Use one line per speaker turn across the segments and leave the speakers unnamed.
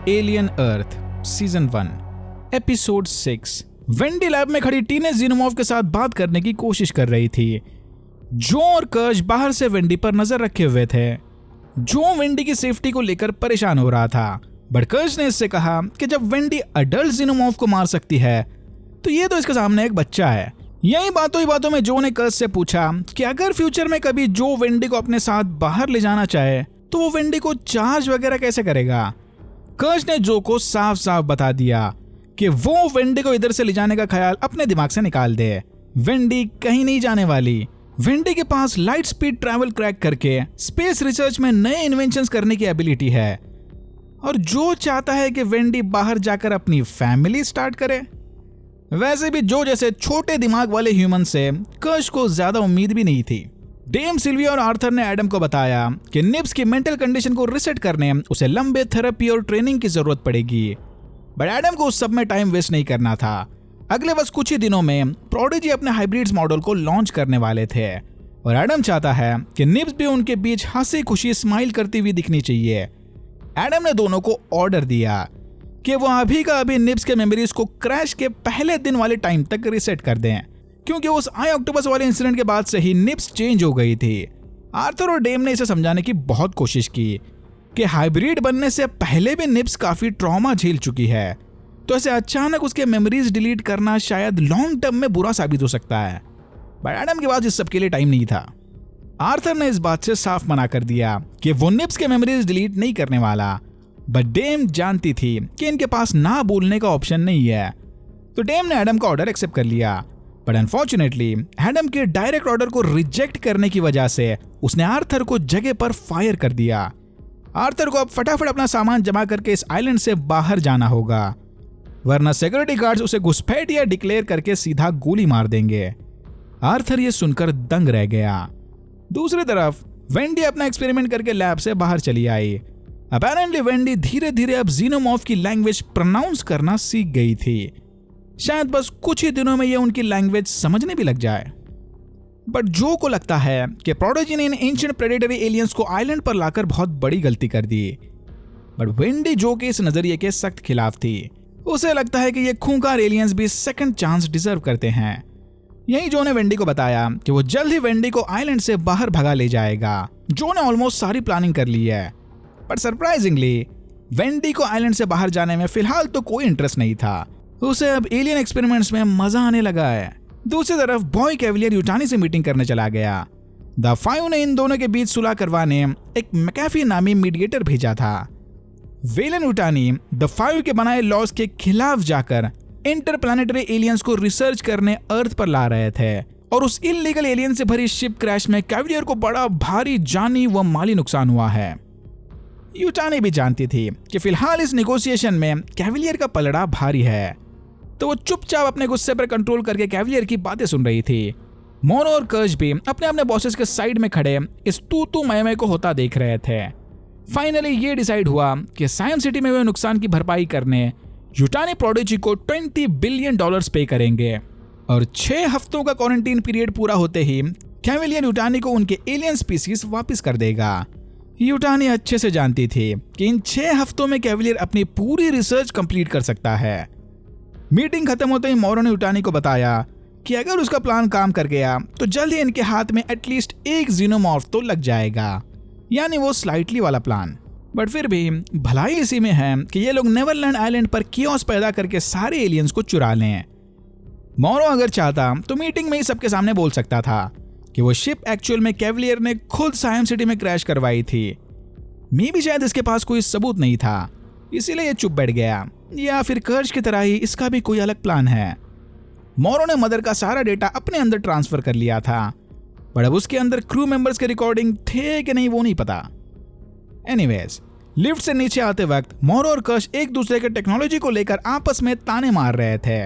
Alien अर्थ season 1 episode 6। Wendy lab में खड़ी teenage जीनोमॉर्फ के साथ बात करने की कोशिश कर रही थी। जो और कर्श बाहर से वेंडी पर नजर रखे हुए थे। जो वेंडी की सेफ्टी को लेकर परेशान हो रहा था, बट कर्श ने इससे कहा कि जब वेंडी अडल्ट जीनोमॉर्फ को मार सकती है तो ये तो इसके सामने एक बच्चा है। यही बातों में जो ने कर्श से पूछा कि अगर फ्यूचर में कभी जो वेंडी को अपने साथ बाहर ले जाना चाहे तो वो वेंडी को चार्ज वगैरह कैसे करेगा। कर्श ने जो को साफ साफ बता दिया कि वो वेंडी को इधर से ले जाने का ख्याल अपने दिमाग से निकाल दे। वेंडी कहीं नहीं जाने वाली। वेंडी के पास लाइट स्पीड ट्रैवल क्रैक करके स्पेस रिसर्च में नए इन्वेंशंस करने की एबिलिटी है, और जो चाहता है कि वेंडी बाहर जाकर अपनी फैमिली स्टार्ट करे। वैसे भी जो जैसे छोटे दिमाग वाले ह्यूमन से कर्श को ज्यादा उम्मीद भी नहीं थी। डेम सिल्विया और आर्थर ने एडम को बताया कि निब्स की मेंटल कंडीशन को रिसेट करने उसे लंबे थेरेपी और ट्रेनिंग की जरूरत पड़ेगी, बट एडम को उस सब में टाइम वेस्ट नहीं करना था। अगले बस कुछ ही दिनों में प्रोडिजी अपने हाइब्रिड्स मॉडल को लॉन्च करने वाले थे, और एडम चाहता है कि निब्स भी उनके बीच हंसी खुशी स्माइल करती हुई दिखनी चाहिए। एडम ने दोनों को ऑर्डर दिया कि वो अभी का अभी निब्स के मेमोरीज को क्रैश के पहले दिन वाले टाइम तक रिसेट कर दें, क्योंकि उस आई ऑक्टोपस वाले इंसिडेंट के बाद से ही निब्स चेंज हो गई थी। आर्थर और डेम ने इसे समझाने की बहुत कोशिश की कि हाइब्रिड बनने से पहले भी निब्स काफी ट्रॉमा झेल चुकी है, तो ऐसे अचानक उसके मेमोरीज डिलीट करना शायद लॉन्ग टर्म में बुरा साबित हो सकता है। बट एडम के पास इस सब के लिए टाइम नहीं था। आर्थर ने इस बात से साफ मना कर दिया कि वो निब्स के मेमोरीज डिलीट नहीं करने वाला, बट डेम जानती थी कि इनके पास ना बोलने का ऑप्शन नहीं है, तो डेम ने एडम का ऑर्डर एक्सेप्ट कर लिया। बट अनफॉर्चुनेटली एडम के डायरेक्ट ऑर्डर को रिजेक्ट करने की वजह से उसने आर्थर को जगह पर फायर कर दिया। आर्थर को अब फटाफट अपना सामान जमा करके इस आइलैंड से बाहर जाना होगा, वरना सिक्योरिटी गार्ड्स उसे घुसपैठिया डिक्लेयर करके सीधा गोली मार देंगे। आर्थर ये सुनकर दंग रह गया। दूसरी तरफ वेंडी अपना एक्सपेरिमेंट करके लैब से बाहर चली आई। अपेरेंटली वेंडी धीरे धीरे अब जीनोमॉर्फ की लैंग्वेज प्रोनाउंस करना सीख गई थी। शायद बस कुछ ही दिनों में ये उनकी लैंग्वेज समझने भी लग जाए। बट जो को लगता है कि प्रोडिजी ने इन एंशिएंट प्रेडेटरी एलियंस को आइलैंड पर लाकर बहुत बड़ी गलती कर दी। बट वेंडी जो के इस नजरिए के सख्त खिलाफ थी। उसे लगता है कि ये खूंखार एलियंस भी सेकंड चांस डिजर्व करते हैं। यही जो ने वेंडी को बताया कि वो जल्द ही वेंडी को आइलैंड से बाहर भगा ले जाएगा। जो ने ऑलमोस्ट सारी प्लानिंग कर ली है, बट सरप्राइजिंगली वेंडी को आइलैंड से बाहर जाने में फिलहाल तो कोई इंटरेस्ट नहीं था। उसे अब एलियन एक्सपेरिमेंट्स में मजा आने लगा है। दूसरी तरफ बॉय कैविलियर यूटानी से मीटिंग करने चला गया। द फाइव ने इन दोनों के बीच सुलह करवाने एक मैकेफी नामी मीडिएटर भेजा था। वेलन यूटानी द फाइव के बनाए लॉज के खिलाफ जाकर इंटरप्लैनेटरी एलियंस को रिसर्च करने अर्थ पर ला रहे थे, और उस इल्लीगल एलियन से भरी शिप क्रैश में कैविलियर को बड़ा भारी जानी व माली नुकसान हुआ है। यूटानी भी जानती थी कि फिलहाल इस नेगोशिएशन में कैविलियर का पलड़ा भारी है, तो वो चुपचाप अपने गुस्से पर कंट्रोल करके कैविलियर की बातें सुन रही थी। मोरो और कर्श भी अपने अपने बॉसेस के साइड में खड़े इस तू मैं को होता देख रहे थे। फाइनली ये डिसाइड हुआ कि साइम सिटी में हुए नुकसान की भरपाई करने यूटानी प्रोडिजी को $20 बिलियन पे करेंगे, और 6 हफ्तों का क्वारंटीन पीरियड पूरा होते ही कैविलियर यूटानी को उनके एलियन स्पीसीज वापस कर देगा। यूटानी अच्छे से जानती थी कि इन 6 हफ्तों में कैविलियर अपनी पूरी रिसर्च कंप्लीट कर सकता है। मीटिंग खत्म होते ही मोरो ने यूटानी को बताया कि अगर उसका प्लान काम कर गया तो जल्द ही इनके हाथ में एटलीस्ट एक जीनोमॉर्फ तो लग जाएगा, यानी वो स्लाइटली वाला प्लान। बट फिर भी भलाई इसी में है कि ये लोग नेवरलैंड आइलैंड पर कियोस पैदा करके सारे एलियंस को चुरा लें। मोरो अगर चाहता तो मीटिंग में ही सबके सामने बोल सकता था कि वो शिप एक्चुअल में कैविलियर ने खुद साइम सिटी में क्रैश करवाई थी। मे भी शायद इसके पास कोई सबूत नहीं था, इसीलिए ये चुप बैठ गया, या फिर कर्श की तरह ही इसका भी कोई अलग प्लान है। मोरो ने मदर का सारा डेटा अपने अंदर ट्रांसफर कर लिया था, बट अब उसके अंदर क्रू मेंबर्स के रिकॉर्डिंग थे कि नहीं वो नहीं पता। एनीवेज, लिफ्ट से नीचे आते वक्त मोरो और कर्श एक दूसरे के टेक्नोलॉजी को लेकर आपस में ताने मार रहे थे।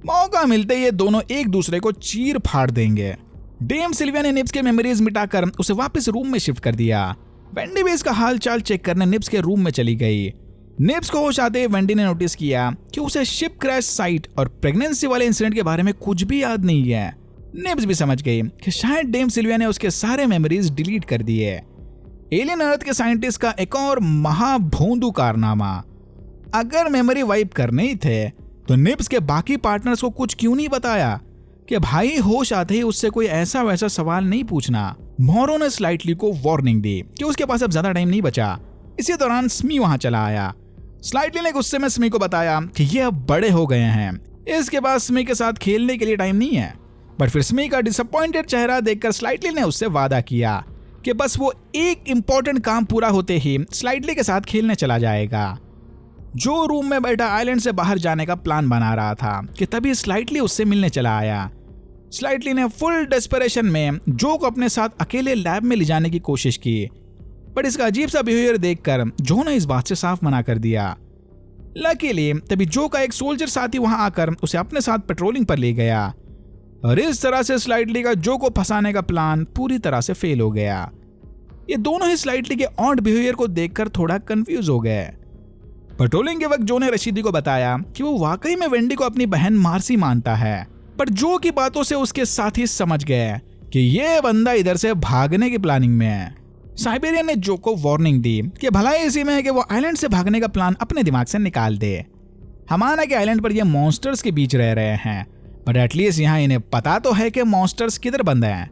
मौका मिलते ही ये दोनों एक दूसरे को चीर फाड़ देंगे। डेम सिल्विया ने निब्स के मेमोरीज मिटाकर उसे वापस रूम में शिफ्ट कर दिया। वेंडी भी इसका हाल चाल चेक करने निब्स के रूम में चली गई। निब्स को होश आते वेंडी ने नोटिस किया कि उसे शिप क्रैश साइट और प्रेगनेंसी वाले इंसिडेंट के बारे में कुछ भी याद नहीं है। निब्स भी समझ गई कि शायद डेम सिल्विया ने उसके सारे मेमोरीज डिलीट कर दिए। एलियन अर्थ के साइंटिस्ट का एक और महाभोंदू कारनामा अगर मेमोरी वाइप करने ही थे तो निब्स के बाकी पार्टनर्स को कुछ क्यों नहीं बताया कि भाई होश आते ही उससे कोई ऐसा वैसा सवाल नहीं पूछना। मोरो ने स्लाइटली को वार्निंग दी कि उसके पास अब ज्यादा टाइम नहीं बचा। इसी दौरान स्मी वहां चला आया। स्लाइटली ने गुस्से में स्मी को बताया कि ये अब बड़े हो गए हैं, इसके बाद स्मी के साथ खेलने के लिए टाइम नहीं है। बट फिर स्मी का डिसअपॉइंटेड चेहरा देखकर स्लाइटली ने उससे वादा किया कि बस वो एक इंपॉर्टेंट काम पूरा होते ही स्लाइटली के साथ खेलने चला जाएगा। जो रूम में बैठा आइलैंड से बाहर जाने का प्लान बना रहा था कि तभी स्लाइटली उससे मिलने चला आया। स्लाइटली ने फुल डेस्परेशन में जो को अपने साथ अकेले लैब में ले जाने की कोशिश की, पर इसका अजीब सा बिहेवियर देखकर जो ने इस बात से साफ मना कर दिया। लकीली तभी जो का एक सोल्जर साथी वहां आकर उसे अपने साथ पेट्रोलिंग पर ले गया और इस तरह से स्लाइटली का जो को फंसाने का प्लान पूरी तरह से फेल हो गया। ये दोनों ही स्लाइटली के ऑड बिहेवियर को देखकर थोड़ा कंफ्यूज हो गए। पेट्रोलिंग के वक्त जो ने रशीदी को बताया कि वो वाकई में वेंडी को अपनी बहन मार्सी मानता है, पर जो की बातों से उसके साथी समझ गए कि ये बंदा इधर से भागने की प्लानिंग में है। साइबेरियन ने जो को वार्निंग दी कि भलाई इसी में है कि वो आइलैंड से भागने का प्लान अपने दिमाग से निकाल दे। हम माना कि आइलैंड पर ये मॉन्स्टर्स के बीच रह रहे हैं, बट एटलीस्ट यहाँ इन्हें पता तो है कि मॉन्स्टर्स किधर बंद हैं।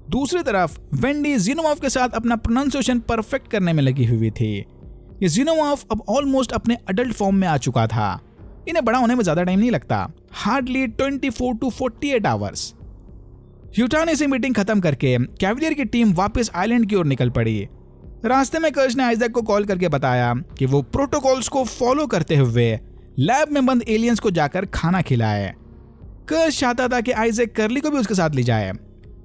दूसरी तरफ वेंडी जीनोमॉर्फ के साथ अपना प्रोनाउंसिएशन परफेक्ट करने में लगी हुई थी। ये जीनोमॉर्फ अब ऑलमोस्ट अपने अडल्ट फॉर्म में आ चुका था। इन्हें बड़ा होने में ज्यादा टाइम नहीं लगता, हार्डली 24 to 48 आवर्स। ह्यूटान से मीटिंग खत्म करके कैविलियर की टीम वापस आइलैंड की ओर निकल पड़ी। रास्ते में कर्ज ने आइजैक को कॉल करके बताया कि वो प्रोटोकॉल्स को फॉलो करते हुए लैब में बंद एलियंस को जाकर खाना खिलाए। कर्ज चाहता था कि आइजैक कर्ली को भी उसके साथ ले जाए,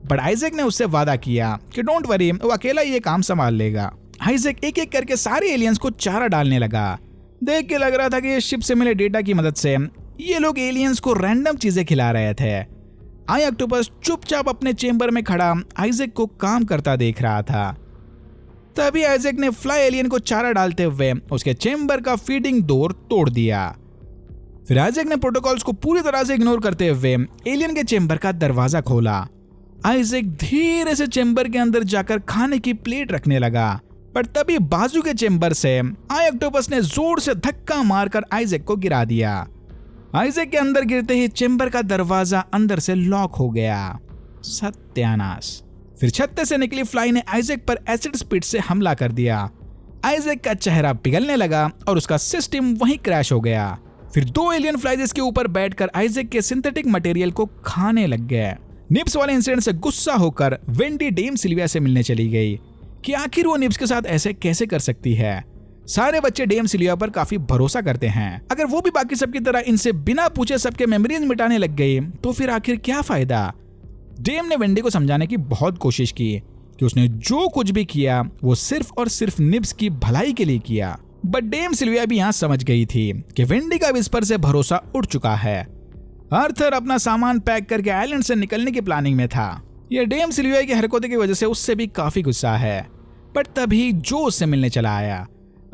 बट आइजैक ने उससे वादा किया कि डोंट वरी, वो अकेला ये काम संभाल लेगा। आइजैक एक एक करके सारे एलियंस को चारा डालने लगा। देख के लग रहा था कि ये शिप से मिले डेटा की मदद से ये लोग एलियंस को रैंडम चीजें खिला रहे थे। आई ऑक्टोपस चुपचाप अपने चेंबर में खड़ा आइजैक को काम करता देख रहा था। तभी आइजैक ने फ्लाई एलियन को चारा डालते हुए उसके चेंबर का फीडिंग डोर तोड़ दिया। फिर आइजैक ने प्रोटोकॉल्स को पूरी तरह से इग्नोर करते हुए एलियन के चेंबर का दरवाजा खोला। आइजैक धीरे से चेंबर के अंदर जाकर खाने की प्लेट रखने लगा, पर तभी बाजू के चेंबर से आई ऑक्टोपस ने जोर से धक्का मारकर आइजैक को गिरा दिया। आइजैक के अंदर गिरते ही चेंबर का दरवाजा अंदर से लॉक हो गया। सत्यानाश। फिर छत्ते से निकली फ्लाई ने आइजैक पर एसिड स्पिट से हमला कर दिया। आइजैक का चेहरा पिघलने लगा और उसका सिस्टम वहीं क्रैश हो गया। फिर दो एलियन फ्लाइज के ऊपर बैठकर आइजैक के सिंथेटिक मटेरियल को खाने लग गए। निब्स वाले इंसिडेंट से गुस्सा होकर वेंडी डेम सिल्विया से मिलने चली गई कि आखिर वो निब्स के साथ ऐसे कैसे कर सकती है। सारे बच्चे डेम सिल्विया पर काफी भरोसा करते हैं। अगर वो भी बाकी सबकी तरह इनसे बिना पूछे सबके मेमोरीज मिटाने लग गई तो फिर आखिर क्या फायदा। डेम ने वेंडी को समझाने की बहुत कोशिश की कि उसने जो कुछ भी किया वो सिर्फ और सिर्फ निब्स की भलाई के लिए किया, बट डेम सिल्विया भी यहाँ समझ गई थी कि वेंडी का इस पर से भरोसा उठ चुका है। आर्थर अपना सामान पैक करके आइलैंड से निकलने की प्लानिंग में था। यह डेम सिल्विया की हरकतों की वजह से उससे भी काफी गुस्सा है, बट तभी जो उससे मिलने चला आया।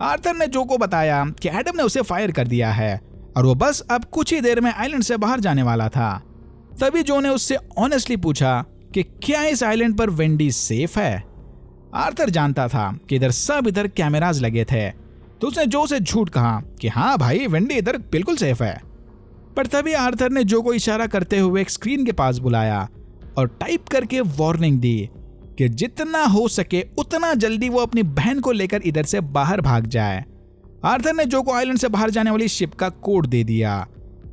आर्थर ने जो को बताया कि एडम ने उसे फायर कर दिया है और वो बस अब कुछ ही देर में आइलैंड से बाहर जाने वाला था। तभी जो ने उससे ऑनेस्टली पूछा कि क्या इस आइलैंड पर वेंडी सेफ है। आर्थर जानता था कि इधर कैमरास लगे थे, तो उसने जो से झूठ कहा कि हाँ भाई वेंडी इधर बिल्कुल सेफ है। पर तभी आर्थर ने जो को इशारा करते हुए एक स्क्रीन के पास बुलाया और टाइप करके वार्निंग दी कि जितना हो सके उतना जल्दी वो अपनी बहन को लेकर इधर से बाहर भाग जाए। आर्थर ने जो को आइलैंड से बाहर जाने वाली शिप का कोड दे दिया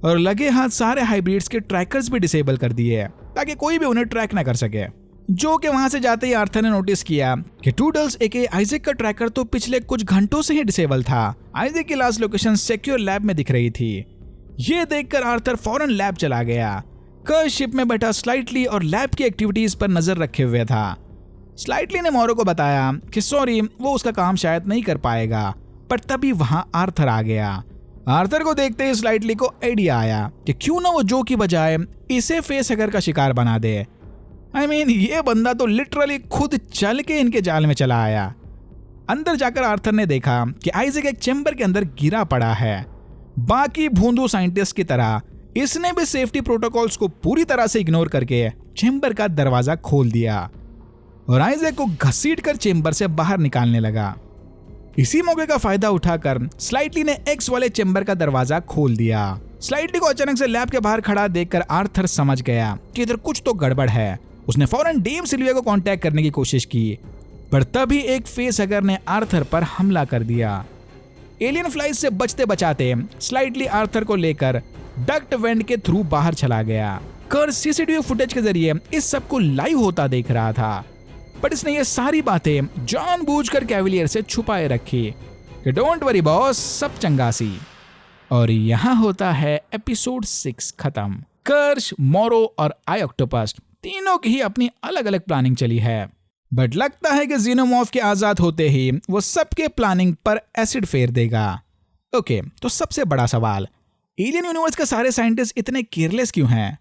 और लगे हाथ सारे हाइब्रिड्स के ट्रैकर्स भी डिसेबल कर दिए ताकि कोई भी उन्हें ट्रैक ना कर सके। जो के वहां से जाते ही आर्थर ने नोटिस किया कि टूडल्स एके आइजैक का ट्रैकर तो पिछले कुछ घंटों से ही डिसेबल था। आइजैक की लास्ट लोकेशन सिक्योर लैब में दिख रही थी। ये देखकर आर्थर फौरन लैब चला गया। कर्ज शिप में बैठा स्लाइटली और लैब की एक्टिविटीज पर नजर रखे हुए था। स्लाइटली ने मोरो को बताया कि सॉरी वो उसका काम शायद नहीं कर पाएगा, पर तभी वहां आर्थर आ गया। आर्थर को देखते ही स्लाइटली को आइडिया आया कि क्यों ना वो जो की बजाय इसे फेस हैकर का शिकार बना दे। ये बंदा तो लिटरली खुद चल के इनके जाल में चला आया। अंदर जाकर आर्थर ने देखा कि आइजैक एक चेंबर के अंदर गिरा पड़ा है। बाकी भोंदू साइंटिस्ट की तरह इसने भी सेफ्टी प्रोटोकॉल्स को पूरी तरह से इग्नोर करके चेंबर का दरवाजा खोल दिया और आइजैक को घसीटकर चेंबर से बाहर निकालने लगा। इसी मौके का फायदा उठाकर स्लाइटली ने एक्स वाले चेंबर का दरवाजा खोल दिया। स्लाइटली को अचानक से लैब के बाहर खड़ा देखकर आर्थर समझ गया कि इधर कुछ तो गड़बड़ है। उसने फौरन डेम सिल्विया को कांटेक्ट करने की कोशिश की, पर तभी एक फेस हगर ने आर्थर पर हमला कर दिया। एलियन फ्लाइज से बचते बचाते स्लाइटली आर्थर को लेकर डक्ट वेंट के थ्रू बाहर चला गया। कर्ज सीसीटीवी फुटेज के जरिए इस सब को लाइव होता देख रहा था, बट इसने ये सारी बातें जानबूझकर कैविलियर से छुपाए रखी कि डोंट वरी बॉस, सब चंगासी। और यहाँ होता है एपिसोड 6 खत्म। कर्ज, मोरो और आई ऑक्टोपस तीनों की ही अपनी अलग अलग प्लानिंग चली है, बट लगता है कि जीनोमॉर्फ के आजाद होते ही वो सबके प्लानिंग पर एसिड फेर देगा। ओके, तो सबसे बड़ा सवाल, एलियन यूनिवर्स के सारे साइंटिस्ट इतने केयरलेस क्यों हैं?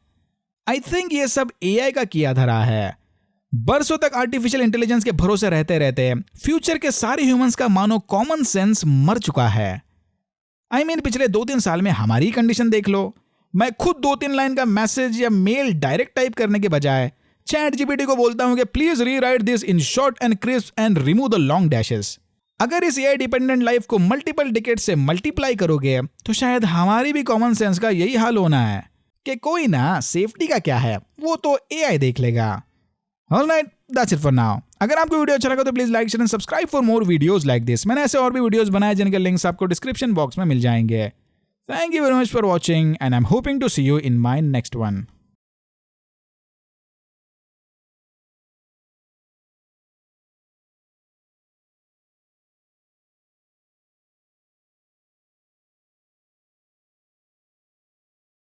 आई थिंक ये सब एआई का किया धरा है। बरसों तक आर्टिफिशियल इंटेलिजेंस के भरोसे रहते रहते फ्यूचर के सारे ह्यूमंस का मानो कॉमन सेंस मर चुका है। आई मीन पिछले 2-3 साल में हमारी कंडीशन देख लो। मैं खुद 2-3 लाइन का मैसेज या मेल डायरेक्ट टाइप करने के बजाय चैट जीपीटी को बोलता हूं कि please rewrite this in short and crisp and remove the long dashes. अगर इस एआई डिपेंडेंट लाइफ को मल्टीपल डिकेड से मल्टीप्लाई करोगे तो शायद हमारी भी कॉमन सेंस का यही हाल होना है कि कोई ना, सेफ्टी का क्या है, वो तो एआई देख लेगा। Alright, that's it for now. अगर आपको वीडियो अच्छा लगा तो please like, share and subscribe for more videos like this. मैंने ऐसे और भी वीडियोस बनाए जिनके लिंक्स आपको डिस्क्रिप्शन बॉक्स में मिल जाएंगे। Thank you very much for watching and I am hoping to see you in my next one.